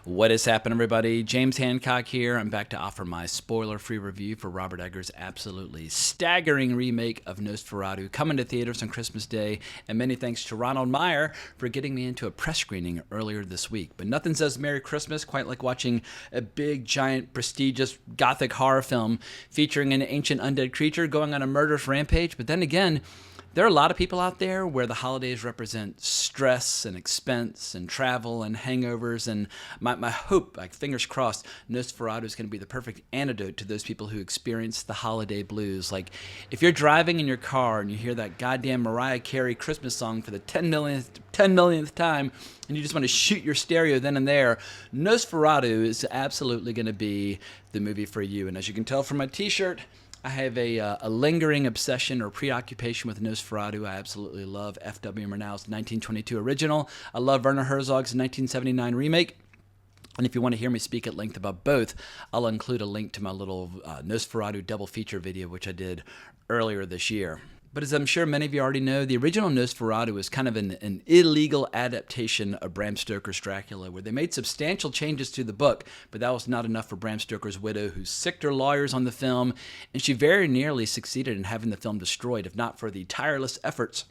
What is happening, everybody? James Hancock here. I'm back to offer my spoiler-free review for Robert Eggers' absolutely staggering remake of Nosferatu, coming to theaters on Christmas Day, and many thanks to Ronald Meyer for getting me into a press screening earlier this week. But nothing says Merry Christmas quite like watching a big, giant, prestigious gothic horror film featuring an ancient undead creature going on a murderous rampage. But then again, there are a lot of people out there where the holidays represent stress and expense and travel and hangovers, and my hope, like fingers crossed, Nosferatu is going to be the perfect antidote to those people who experience the holiday blues. Like, if you're driving in your car and you hear that goddamn Mariah Carey Christmas song for the 10 millionth time, and you just want to shoot your stereo then and there, Nosferatu is absolutely going to be the movie for you. And as you can tell from my t-shirt, I have a lingering obsession or preoccupation with Nosferatu. I absolutely love F.W. Murnau's 1922 original. I love Werner Herzog's 1979 remake. And if you want to hear me speak at length about both, I'll include a link to my little Nosferatu double feature video, which I did earlier this year. But as I'm sure many of you already know, the original Nosferatu is kind of an illegal adaptation of Bram Stoker's Dracula, where they made substantial changes to the book, but that was not enough for Bram Stoker's widow, who sicked her lawyers on the film, and she very nearly succeeded in having the film destroyed, if not for the tireless efforts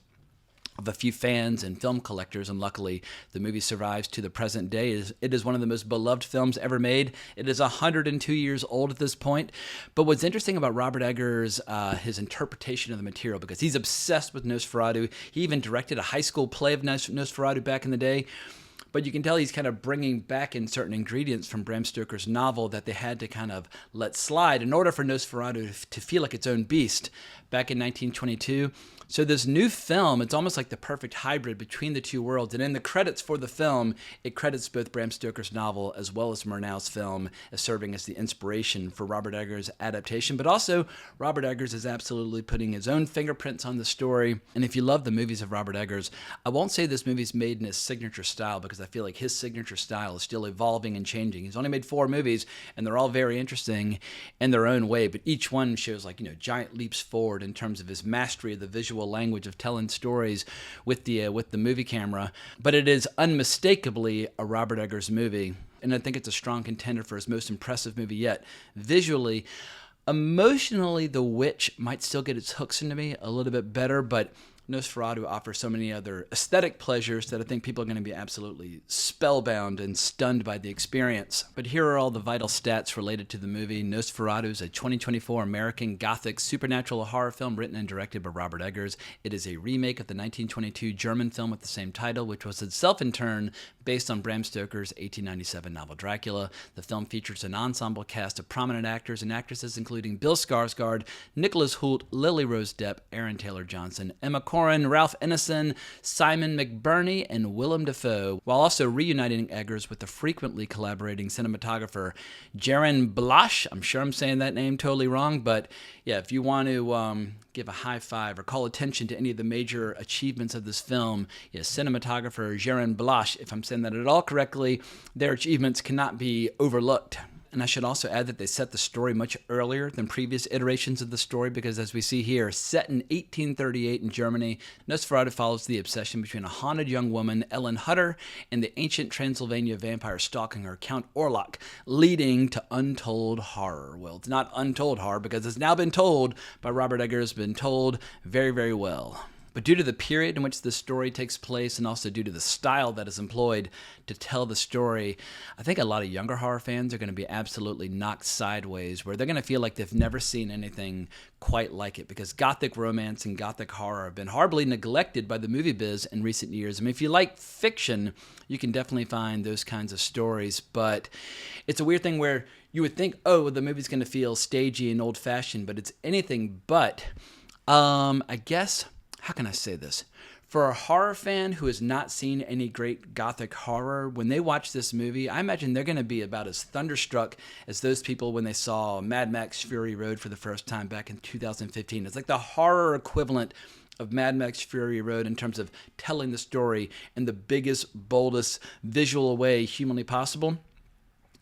of a few fans and film collectors, and luckily the movie survives to the present day. It is one of the most beloved films ever made. It is 102 years old at this point. But what's interesting about Robert Eggers, his interpretation of the material, because he's obsessed with Nosferatu. He even directed a high school play of Nosferatu back in the day. But you can tell he's kind of bringing back in certain ingredients from Bram Stoker's novel that they had to kind of let slide in order for Nosferatu to feel like its own beast back in 1922. So this new film, it's almost like the perfect hybrid between the two worlds. And in the credits for the film, it credits both Bram Stoker's novel as well as Murnau's film as serving as the inspiration for Robert Eggers' adaptation. But also, Robert Eggers is absolutely putting his own fingerprints on the story. And if you love the movies of Robert Eggers, I won't say this movie's made in his signature style, because I feel like his signature style is still evolving and changing. He's only made 4 movies, and they're all very interesting in their own way. But each one shows, like, giant leaps forward in terms of his mastery of the visual language of telling stories with the movie camera. But it is unmistakably a Robert Eggers movie, and I think it's a strong contender for his most impressive movie yet. Visually, emotionally, The Witch might still get its hooks into me a little bit better, but Nosferatu offers so many other aesthetic pleasures that I think people are going to be absolutely spellbound and stunned by the experience. But here are all the vital stats related to the movie. Nosferatu is a 2024 American Gothic supernatural horror film written and directed by Robert Eggers. It is a remake of the 1922 German film with the same title, which was itself in turn based on Bram Stoker's 1897 novel Dracula. The film features an ensemble cast of prominent actors and actresses, including Bill Skarsgård, Nicholas Hoult, Lily Rose Depp, Aaron Taylor Johnson, Emma Corrin, Ralph Ineson, Simon McBurney, and Willem Dafoe, while also reuniting Eggers with the frequently collaborating cinematographer Jaron Blasch. I'm sure I'm saying that name totally wrong, but yeah, if you want to give a high five or call attention to any of the major achievements of this film, cinematographer Jaron Blasch, if I'm saying that at all correctly, their achievements cannot be overlooked. And I should also add that they set the story much earlier than previous iterations of the story, because as we see here, set in 1838 in Germany, Nosferatu follows the obsession between a haunted young woman, Ellen Hutter, and the ancient Transylvania vampire stalking her, Count Orlok, leading to untold horror. Well, it's not untold horror, because it's now been told by Robert Eggers, been told very, very well. But due to the period in which the story takes place, and also due to the style that is employed to tell the story, I think a lot of younger horror fans are going to be absolutely knocked sideways, where they're going to feel like they've never seen anything quite like it, because gothic romance and gothic horror have been horribly neglected by the movie biz in recent years. I mean, if you like fiction, you can definitely find those kinds of stories, but it's a weird thing where you would think, oh, well, the movie's going to feel stagey and old-fashioned, but it's anything but. I guess, how can I say this? For a horror fan who has not seen any great gothic horror, when they watch this movie, I imagine they're going to be about as thunderstruck as those people when they saw Mad Max Fury Road for the first time back in 2015. It's like the horror equivalent of Mad Max Fury Road in terms of telling the story in the biggest, boldest visual way humanly possible.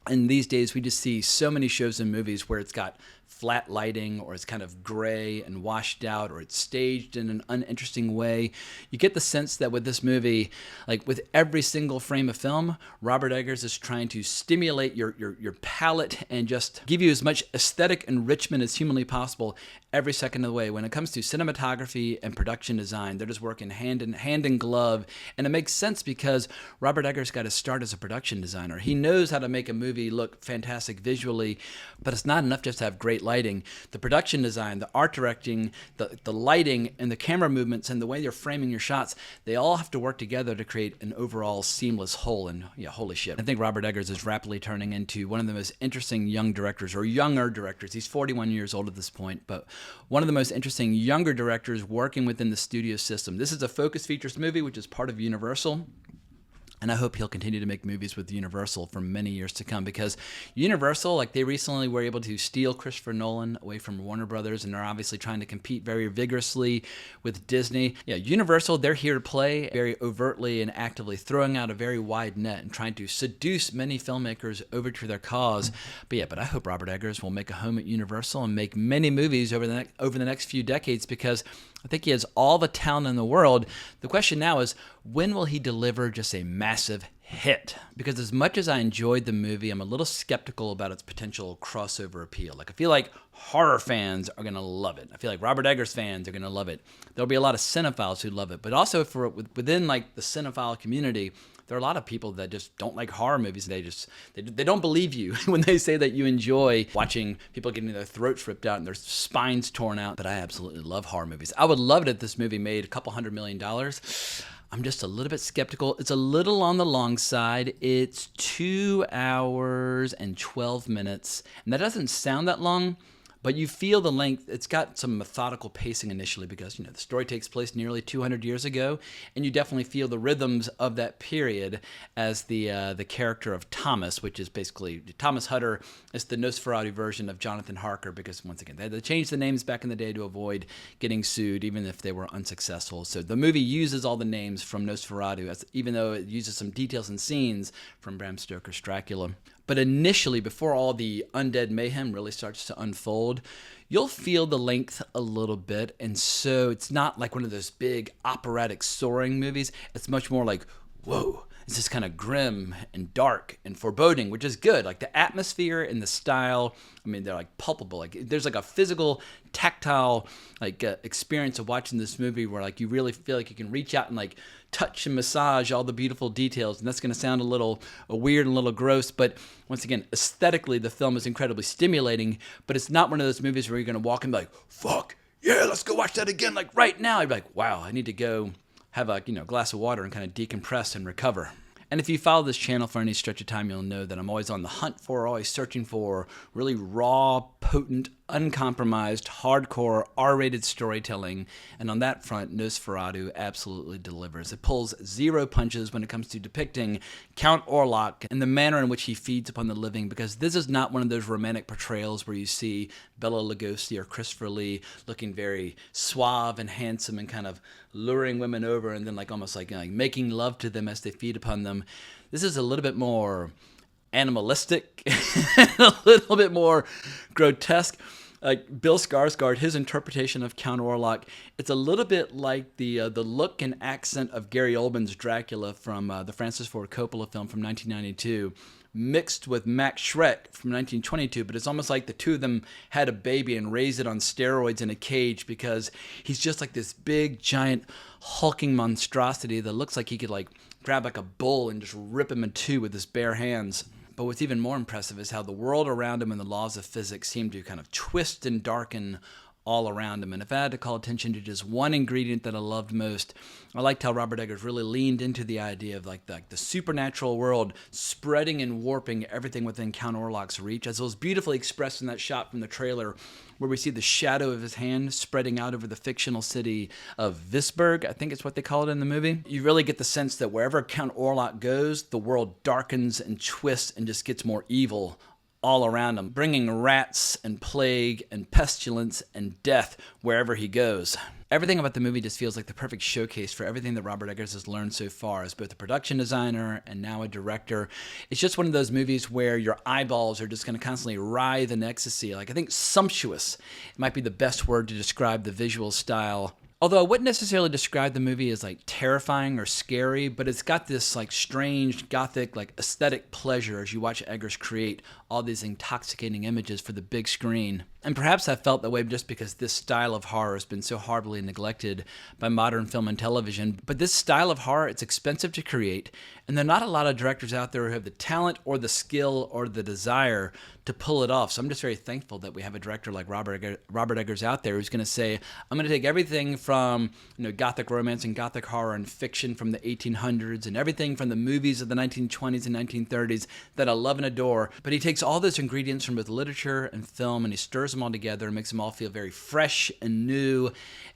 And these days, we just see so many shows and movies where it's got flat lighting, or it's kind of gray and washed out, or it's staged in an uninteresting way. You get the sense that with this movie, like with every single frame of film, Robert Eggers is trying to stimulate your palate and just give you as much aesthetic enrichment as humanly possible every second of the way. When it comes to cinematography and production design, they're just working hand in glove. And it makes sense because Robert Eggers got to start as a production designer. He knows how to make a movie look fantastic visually, but it's not enough just to have great lighting. The production design, the art directing, the lighting, and the camera movements, and the way you're framing your shots, they all have to work together to create an overall seamless whole. And yeah, holy shit. I think Robert Eggers is rapidly turning into one of the most interesting young directors, or younger directors. He's 41 years old at this point, but one of the most interesting younger directors working within the studio system. This is a Focus Features movie, which is part of Universal. And I hope he'll continue to make movies with Universal for many years to come, because Universal, like, they recently were able to steal Christopher Nolan away from Warner Brothers, and they're obviously trying to compete very vigorously with Disney. Yeah, Universal, they're here to play very overtly and actively, throwing out a very wide net and trying to seduce many filmmakers over to their cause. But I hope Robert Eggers will make a home at Universal and make many movies over the next few decades, because I think he has all the talent in the world. The question now is, when will he deliver just a massive hit? Because as much as I enjoyed the movie, I'm a little skeptical about its potential crossover appeal. Like, I feel like horror fans are going to love it. I feel like Robert Eggers fans are going to love it. There'll be a lot of cinephiles who love it. But also within like the cinephile community, there are a lot of people that just don't like horror movies. They don't believe you when they say that you enjoy watching people getting their throats ripped out and their spines torn out. But I absolutely love horror movies. I would love it if this movie made a couple $100 million. I'm just a little bit skeptical. It's a little on the long side. It's 2 hours and 12 minutes. And that doesn't sound that long, but you feel the length. It's got some methodical pacing initially because, the story takes place nearly 200 years ago, and you definitely feel the rhythms of that period as the character of Thomas, which is basically Thomas Hutter is the Nosferatu version of Jonathan Harker, because once again, they changed the names back in the day to avoid getting sued, even if they were unsuccessful. So the movie uses all the names from Nosferatu, even though it uses some details and scenes from Bram Stoker's Dracula. But initially, before all the undead mayhem really starts to unfold, you'll feel the length a little bit. And so it's not like one of those big operatic soaring movies. It's much more like, whoa, it's just kind of grim and dark and foreboding, which is good. Like the atmosphere and the style, they're like palpable. Like there's like a physical, tactile experience of watching this movie where like you really feel like you can reach out and like touch and massage all the beautiful details. And that's going to sound a little weird and a little gross, but once again, aesthetically, the film is incredibly stimulating, but it's not one of those movies where you're going to walk and be like, fuck, yeah, let's go watch that again, like right now. You'd be like, wow, I need to go have a glass of water and kind of decompress and recover. And if you follow this channel for any stretch of time, you'll know that I'm always on the hunt for, always searching for really raw, potent, uncompromised, hardcore, R-rated storytelling. And on that front, Nosferatu absolutely delivers. It pulls zero punches when it comes to depicting Count Orlok and the manner in which he feeds upon the living, because this is not one of those romantic portrayals where you see Bela Lugosi or Christopher Lee looking very suave and handsome and kind of luring women over and then almost like making love to them as they feed upon them. This is a little bit more animalistic, a little bit more grotesque. Like Bill Skarsgård, his interpretation of Count Orlok, it's a little bit like the look and accent of Gary Oldman's Dracula from the Francis Ford Coppola film from 1992, mixed with Max Schreck from 1922, but it's almost like the two of them had a baby and raised it on steroids in a cage, because he's just like this big, giant, hulking monstrosity that looks like he could grab a bull and just rip him in two with his bare hands. But what's even more impressive is how the world around him and the laws of physics seem to kind of twist and darken all around him. And if I had to call attention to just one ingredient that I loved most, I liked how Robert Eggers really leaned into the idea of the supernatural world spreading and warping everything within Count Orlok's reach, as it was beautifully expressed in that shot from the trailer where we see the shadow of his hand spreading out over the fictional city of Visburg, I think it's what they call it in the movie. You really get the sense that wherever Count Orlok goes, the world darkens and twists and just gets more evil all around him, bringing rats and plague and pestilence and death wherever he goes. Everything about the movie just feels like the perfect showcase for everything that Robert Eggers has learned so far as both a production designer and now a director. It's just one of those movies where your eyeballs are just going to constantly writhe in ecstasy. Like, I think sumptuous might be the best word to describe the visual style. Although I wouldn't necessarily describe the movie as like terrifying or scary, but it's got this like strange gothic like aesthetic pleasure as you watch Eggers create all these intoxicating images for the big screen. And perhaps I felt that way just because this style of horror has been so horribly neglected by modern film and television. But this style of horror, it's expensive to create, and there are not a lot of directors out there who have the talent or the skill or the desire to pull it off. So I'm just very thankful that we have a director like Robert Eggers out there who's going to say, I'm going to take everything from gothic romance and gothic horror and fiction from the 1800s and everything from the movies of the 1920s and 1930s that I love and adore, but he takes all those ingredients from both literature and film and he stirs them all together and makes them all feel very fresh and new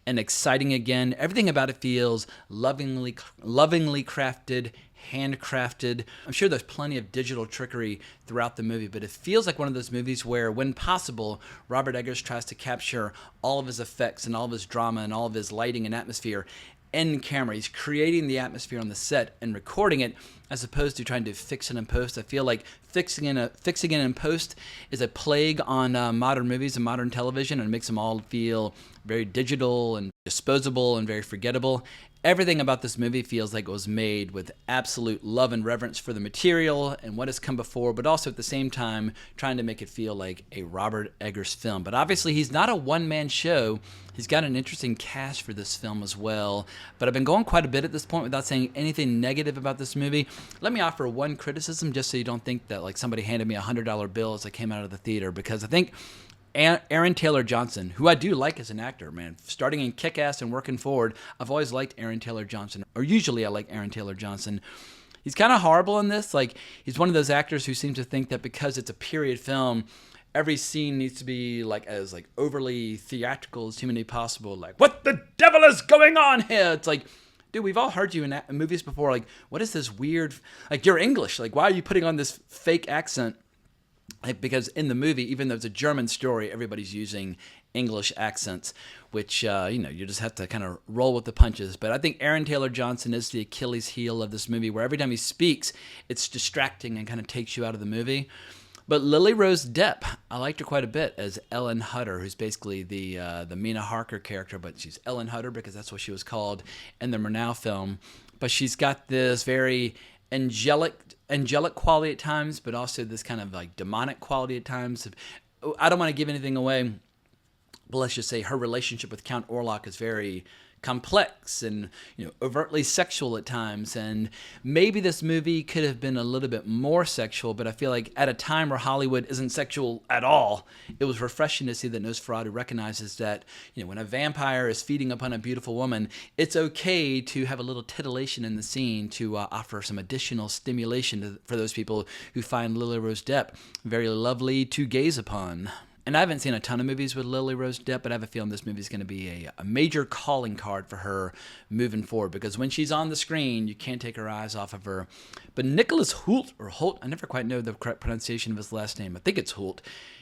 and exciting again. Everything about it feels lovingly crafted, handcrafted. I'm sure there's plenty of digital trickery throughout the movie, but it feels like one of those movies where, when possible, Robert Eggers tries to capture all of his effects and all of his drama and all of his lighting and atmosphere in camera. He's creating the atmosphere on the set and recording it as opposed to trying to fix it in post. I feel like fixing it in post is a plague on modern movies and modern television, and it makes them all feel very digital and disposable and very forgettable. Everything about this movie feels like it was made with absolute love and reverence for the material and what has come before, but also at the same time trying to make it feel like a Robert Eggers film. But obviously he's not a one-man show. He's got an interesting cast for this film as well. But I've been going quite a bit at this point without saying anything negative about this movie. Let me offer one criticism just so you don't think that like somebody handed me a $100 bill as I came out of the theater, because I think Aaron Taylor Johnson, who I do like as an actor, man, starting in Kick-Ass and working forward, I've always liked Aaron Taylor Johnson, or usually I like Aaron Taylor Johnson. He's kind of horrible in this. Like, he's one of those actors who seems to think that because it's a period film, every scene needs to be like as like overly theatrical as humanly possible. Like, what the devil is going on here? It's like, dude, we've all heard you in movies before. Like, what is this weird? Like, you're English. Like, why are you putting on this fake accent? Because in the movie, even though it's a German story, everybody's using English accents, which, you just have to kind of roll with the punches. But I think Aaron Taylor Johnson is the Achilles heel of this movie, where every time he speaks, it's distracting and kind of takes you out of the movie. But Lily Rose Depp, I liked her quite a bit as Ellen Hutter, who's basically the Mina Harker character, but she's Ellen Hutter because that's what she was called in the Murnau film. But she's got this very angelic quality at times, but also this kind of like demonic quality at times. I don't want to give anything away, but let's just say her relationship with Count Orlok is very complex and overtly sexual at times, and maybe this movie could have been a little bit more sexual, but I feel like at a time where Hollywood isn't sexual at all, it was refreshing to see that Nosferatu recognizes that when a vampire is feeding upon a beautiful woman, it's okay to have a little titillation in the scene to offer some additional stimulation for those people who find Lily Rose Depp very lovely to gaze upon. And I haven't seen a ton of movies with Lily Rose Depp, but I have a feeling this movie is going to be a major calling card for her moving forward, because when she's on the screen, you can't take her eyes off of her. But Nicholas Hoult, or Holt, I never quite know the correct pronunciation of his last name. I think it's Hoult.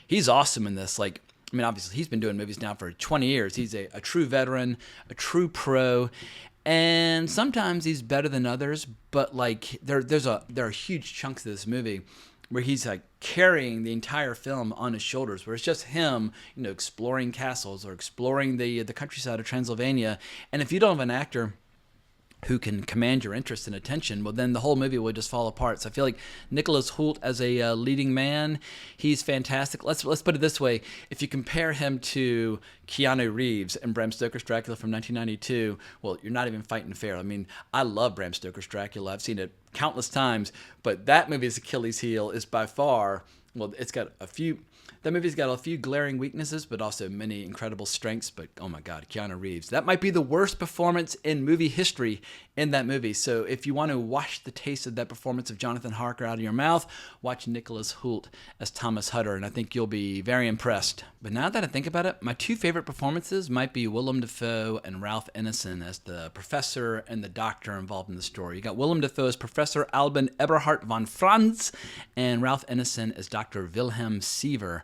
He's awesome in this. Obviously, he's been doing movies now for 20 years. He's a true veteran, a true pro. And sometimes he's better than others, but there are huge chunks of this movie where he's like carrying the entire film on his shoulders, where it's just him, exploring castles or exploring the countryside of Transylvania. And if you don't have an actor who can command your interest and attention, well, then the whole movie would just fall apart. So I feel like Nicholas Hoult as a leading man, he's fantastic. Let's put it this way. If you compare him to Keanu Reeves and Bram Stoker's Dracula from 1992, well, you're not even fighting fair. I mean, I love Bram Stoker's Dracula. I've seen it countless times, but that movie's Achilles heel is by far, well, that movie's got a few glaring weaknesses, but also many incredible strengths. But oh my God, Keanu Reeves. That might be the worst performance in movie history in that movie. So if you want to wash the taste of that performance of Jonathan Harker out of your mouth, watch Nicholas Hoult as Thomas Hutter, and I think you'll be very impressed. But now that I think about it, my two favorite performances might be Willem Dafoe and Ralph Ineson as the professor and the doctor involved in the story. You got Willem Dafoe as Professor Professor Albin Eberhard von Franz, and Ralph Ineson as Dr. Wilhelm Siever.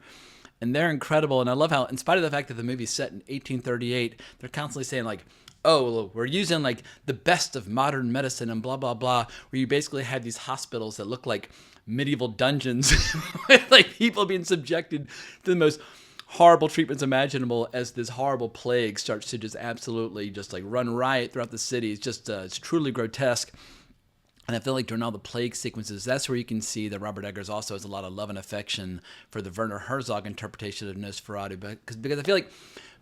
And they're incredible, and I love how, in spite of the fact that the movie's set in 1838, they're constantly saying, like, oh, we're using, like, the best of modern medicine and blah, blah, blah, where you basically have these hospitals that look like medieval dungeons with, like, people being subjected to the most horrible treatments imaginable as this horrible plague starts to just absolutely just, like, run riot throughout the city. It's just, it's truly grotesque. And I feel like during all the plague sequences, that's where you can see that Robert Eggers also has a lot of love and affection for the Werner Herzog interpretation of Nosferatu. Because I feel like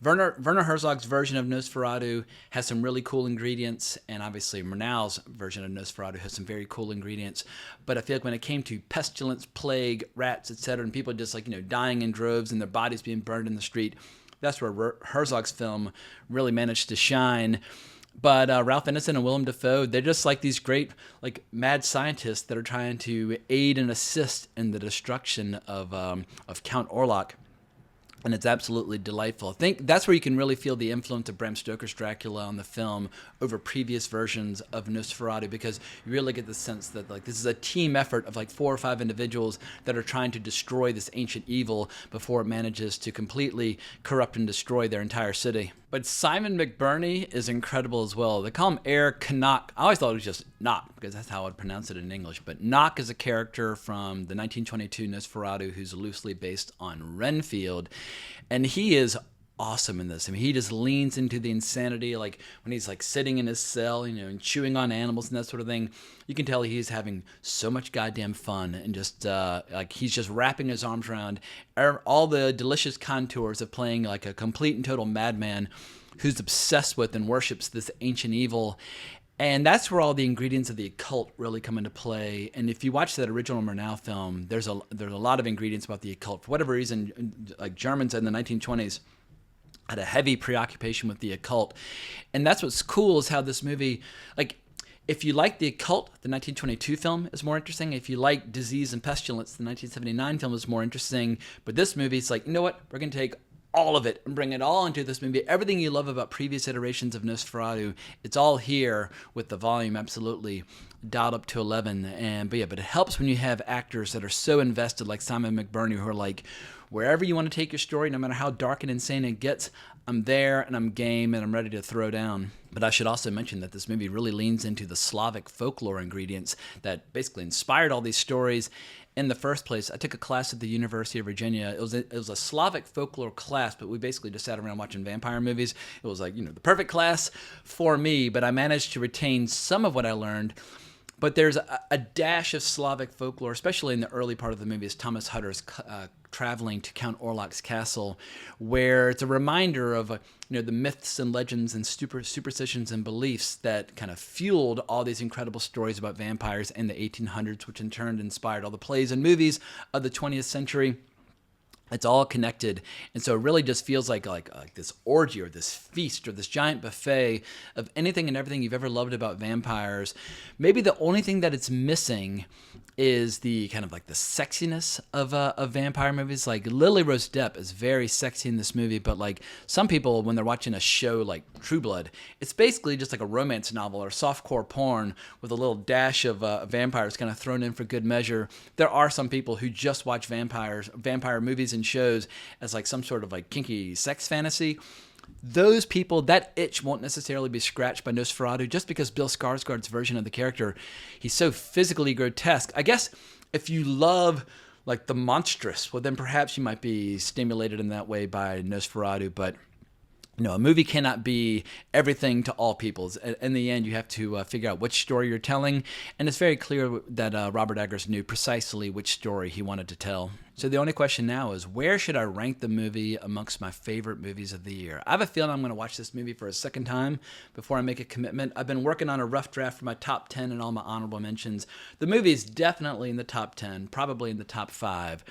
Werner Herzog's version of Nosferatu has some really cool ingredients, and obviously Murnau's version of Nosferatu has some very cool ingredients. But I feel like when it came to pestilence, plague, rats, etc., and people just, like, dying in droves and their bodies being burned in the street, that's where Herzog's film really managed to shine. But Ralph Ineson and Willem Dafoe, they're just like these great, like, mad scientists that are trying to aid and assist in the destruction of Count Orlok. And it's absolutely delightful. I think that's where you can really feel the influence of Bram Stoker's Dracula on the film over previous versions of Nosferatu, because you really get the sense that, like, this is a team effort of, like, 4 or 5 individuals that are trying to destroy this ancient evil before it manages to completely corrupt and destroy their entire city. But Simon McBurney is incredible as well. They call him Air Canuck. I always thought it was just Knock, because that's how I'd pronounce it in English. But Knock is a character from the 1922 Nosferatu who's loosely based on Renfield. And he is awesome in this. I mean, he just leans into the insanity, like when he's, like, sitting in his cell, and chewing on animals and that sort of thing. You can tell he's having so much goddamn fun, and just like, he's just wrapping his arms around all the delicious contours of playing, like, a complete and total madman who's obsessed with and worships this ancient evil. And that's where all the ingredients of the occult really come into play. And if you watch that original Murnau film, there's a lot of ingredients about the occult. For whatever reason, like, Germans in the 1920s had a heavy preoccupation with the occult. And that's what's cool, is how this movie, like, if you like the occult, the 1922 film is more interesting. If you like disease and pestilence, the 1979 film is more interesting. But this movie, it's like, you know what? We're going to take all of it and bring it all into this movie. Everything you love about previous iterations of Nosferatu, it's all here with the volume absolutely dialed up to 11. But it helps when you have actors that are so invested, like Simon McBurney, who are like, wherever you want to take your story, no matter how dark and insane it gets, I'm there and I'm game and I'm ready to throw down. But I should also mention that this movie really leans into the Slavic folklore ingredients that basically inspired all these stories. In the first place, I took a class at the University of Virginia. It was a Slavic folklore class, but we basically just sat around watching vampire movies. It was like, the perfect class for me, but I managed to retain some of what I learned. But there's a dash of Slavic folklore, especially in the early part of the movie, as Thomas Hutter's traveling to Count Orlok's castle, where it's a reminder of the myths and legends and superstitions and beliefs that kind of fueled all these incredible stories about vampires in the 1800s, which in turn inspired all the plays and movies of the 20th century. It's all connected, and so it really just feels like this orgy or this feast or this giant buffet of anything and everything you've ever loved about vampires. Maybe the only thing that it's missing is the kind of like the sexiness of vampire movies. Like Lily Rose Depp is very sexy in this movie, but like some people, when they're watching a show like True Blood, it's basically just like a romance novel or softcore porn with a little dash of vampires kind of thrown in for good measure. There are some people who just watch vampire movies and shows as like some sort of like kinky sex fantasy. Those people, that itch won't necessarily be scratched by Nosferatu, just because Bill Skarsgård's version of the character, he's so physically grotesque. I guess if you love like the monstrous, well then perhaps you might be stimulated in that way by Nosferatu, but a movie cannot be everything to all peoples. In the end, you have to figure out which story you're telling, and it's very clear that Robert Eggers knew precisely which story he wanted to tell. So the only question now is, where should I rank the movie amongst my favorite movies of the year? I have a feeling I'm going to watch this movie for a second time before I make a commitment. I've been working on a rough draft for my top 10 and all my honorable mentions. The movie is definitely in the top 10, probably in the top 5.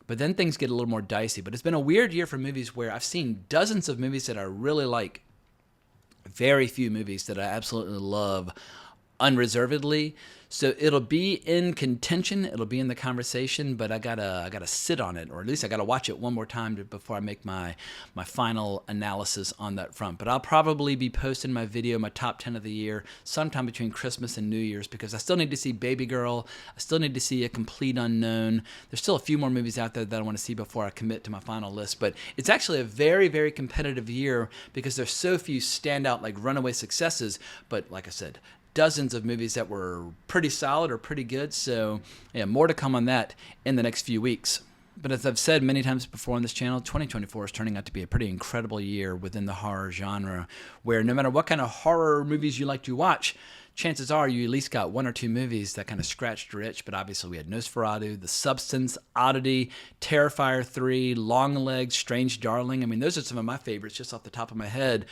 But then things get a little more dicey. But it's been a weird year for movies where I've seen dozens of movies that I really like, very few movies that I absolutely love unreservedly. So it'll be in contention, it'll be in the conversation, but I gotta sit on it, or at least I gotta watch it one more time before I make my final analysis on that front. But I'll probably be posting my video, my top 10 of the year, sometime between Christmas and New Year's, because I still need to see Baby Girl, I still need to see A Complete Unknown. There's still a few more movies out there that I want to see before I commit to my final list. But it's actually a very, very competitive year because there's so few standout, like runaway successes. But like I said, dozens of movies that were pretty solid or pretty good. So yeah, more to come on that in the next few weeks. But as I've said many times before on this channel, 2024 is turning out to be a pretty incredible year within the horror genre, where no matter what kind of horror movies you like to watch, chances are you at least got one or two movies that kind of scratched your itch. But obviously we had Nosferatu, The Substance, Oddity, Terrifier 3, Longlegs, Strange Darling. I mean, those are some of my favorites just off the top of my head.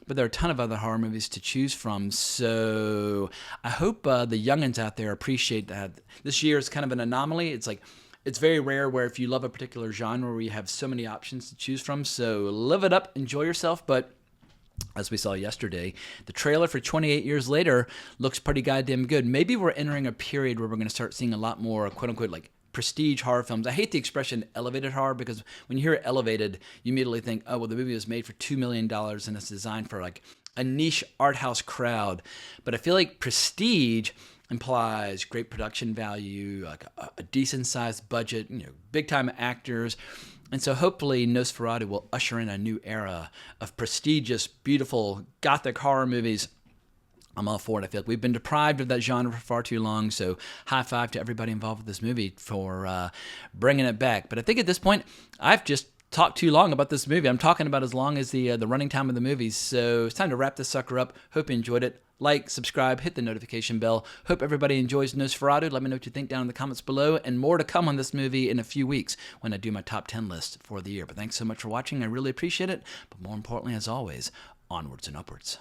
But there are a ton of other horror movies to choose from. So I hope the youngins out there appreciate that. This year is kind of an anomaly. It's very rare where if you love a particular genre where you have so many options to choose from. So live it up, enjoy yourself. But as we saw yesterday, the trailer for 28 Years Later looks pretty goddamn good. Maybe we're entering a period where we're going to start seeing a lot more quote-unquote like prestige horror films. I hate the expression elevated horror because when you hear elevated, you immediately think, oh, well, the movie was made for $2 million and it's designed for like a niche art house crowd. But I feel like prestige implies great production value, like a decent sized budget, big time actors. And so hopefully Nosferatu will usher in a new era of prestigious, beautiful, gothic horror movies. I'm all for it. I feel like we've been deprived of that genre for far too long, so high five to everybody involved with this movie for bringing it back. But I think at this point, I've just talked too long about this movie. I'm talking about as long as the running time of the movie, so it's time to wrap this sucker up. Hope you enjoyed it. Like, subscribe, hit the notification bell. Hope everybody enjoys Nosferatu. Let me know what you think down in the comments below, and more to come on this movie in a few weeks when I do my top 10 list for the year. But thanks so much for watching. I really appreciate it. But more importantly, as always, onwards and upwards.